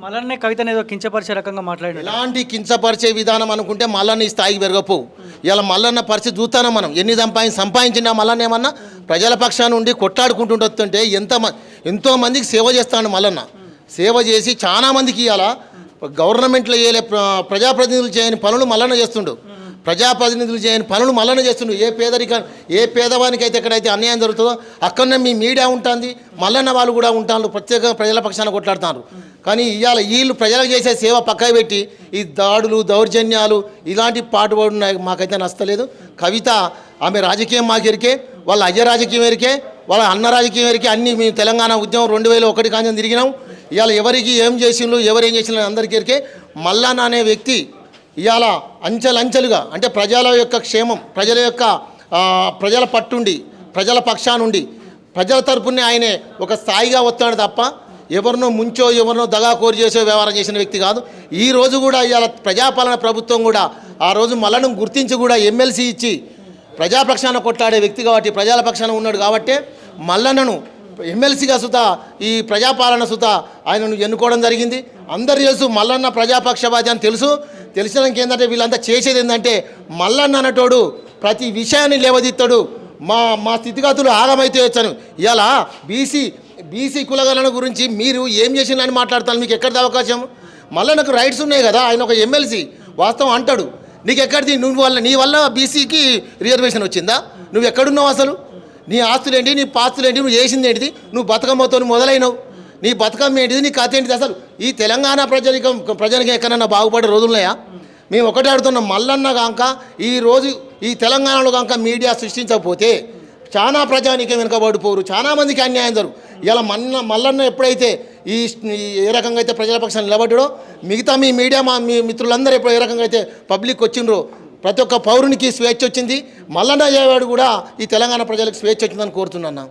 మల్లన్నే కవితను ఏదో కించపరిచే రకంగా మాట్లాడిన ఎలాంటి కించపరిచే విధానం అనుకుంటే మల్లన్న ఈ స్థాయికి పెరగపోవు. ఇలా మల్లన్న పరిస్థితి చూస్తాను మనం. ఎన్ని సంపాదించినా మల్లన్న ఏమన్నా ప్రజల పక్షాన్ని ఉండి కొట్లాడుకుంటుంటే ఎంతోమందికి సేవ చేస్తాడు మల్లన్న. సేవ చేసి చాలామందికి ఇవాళ గవర్నమెంట్లో ప్రజాప్రతినిధులు చేయని పనులు మల్లన్న చేస్తుండు. ప్రజాప్రతినిధులు చేయని పనులు మల్లన్న చేస్తుండు. ఏ పేదవానికి అయితే ఎక్కడైతే అన్యాయం జరుగుతుందో అక్కడనే మీ మీడియా ఉంటుంది, మల్లన్న వాళ్ళు కూడా ఉంటారు, ప్రత్యేకంగా ప్రజల పక్షాన కొట్లాడుతున్నారు. కానీ ఇవాళ వీళ్ళు ప్రజలకు చేసే సేవ పక్కకు పెట్టి ఈ దాడులు దౌర్జన్యాలు ఇలాంటి పాటుపడి మాకైతే నచ్చలేదు. కవిత ఆమె రాజకీయం మాకు ఎరికే, వాళ్ళ అయ్య రాజకీయం ఎరికే, వాళ్ళ అన్న రాజకీయం ఎరికే. అన్నీ మేము తెలంగాణ ఉద్యమం 2001 కాంచెం తిరిగినాం. ఇవాళ ఎవరికి ఏం చేసిండ్రు ఎవరేం చేసిండ్రు అందరికీ ఎరికే. మల్లన్న అనే వ్యక్తి ఇవాళ అంచెలంచెలుగా అంటే ప్రజల యొక్క క్షేమం, ప్రజల పట్టుండి, ప్రజల పక్షానుండి, ప్రజల తరపునే ఆయనే ఒక స్థాయిగా వస్తాడు తప్ప ఎవరినో ముంచో ఎవరినో దగాకోరు చేసో వ్యవహారం చేసిన వ్యక్తి కాదు. ఈ రోజు కూడా ఇవాళ ప్రజాపాలన ప్రభుత్వం కూడా ఆ రోజు మల్లను గుర్తించి కూడా ఎమ్మెల్సీ ఇచ్చి ప్రజాపక్షాన కొట్లాడే వ్యక్తి కాబట్టి ప్రజల పక్షాన ఉన్నాడు కాబట్టి మల్లన్నను ఎమ్మెల్సీగా సుతా ఈ ప్రజాపాలన సుతా ఆయనను ఎన్నుకోవడం జరిగింది. అందరు తెలుసు మల్లన్న ప్రజాపక్షపాతి అని తెలిసినాక ఏంటంటే వీళ్ళంతా చేసేది ఏంటంటే మల్లన్న అన్నటోడు ప్రతి విషయాన్ని లేవదీస్తాడు. మా స్థితిగతులు ఆగమైతే వచ్చాను. ఇలా బీసీ కులగణన గురించి మీరు ఏం చేసిందని మాట్లాడతాను. మీకు ఎక్కడిది అవకాశం? మల్లన్నకు రైట్స్ ఉన్నాయి కదా, ఆయన ఒక ఎమ్మెల్సీ వాస్తవం అంటాడు. నీకు ఎక్కడిది? నీ వల్ల బీసీకి రిజర్వేషన్ వచ్చిందా? నువ్వు ఎక్కడున్నావు అసలు? నీ ఆస్తులేంటి, నీ పాస్తులేంటి, నువ్వు చేసింది ఏంటిది? నువ్వు బతుకమ్మతో మొదలైనవు. నీ బతుకమ్మ ఏంటిది, నీ కథ ఏంటిది? అసలు ఈ తెలంగాణ ప్రజలకి ఎక్కడన్నా బాగుపడే రోజులున్నాయా? మేము ఒకటే అడుగుతున్నాం. మల్లన్న కాక ఈరోజు ఈ తెలంగాణలో కాక మీడియా సృష్టించకపోతే చాలా ప్రజానికి వెనుకబడిపోరు, చాలామందికి అన్యాయం జరుగు. ఇలా మల్లన్న ఎప్పుడైతే ఏ రకంగా అయితే ప్రజల పక్షాన్ని నిలబడ్డాడో మిగతా మీ మీడియా మీ మిత్రులందరూ ఎప్పుడు ఏ రకంగా అయితే పబ్లిక్ వచ్చిండ్రో ప్రతి ఒక్క పౌరునికి స్వేచ్ఛ వచ్చింది. మల్లన్న అయ్యేవాడు కూడా ఈ తెలంగాణ ప్రజలకు స్వేచ్ఛ వచ్చిందని కోరుతున్నాను.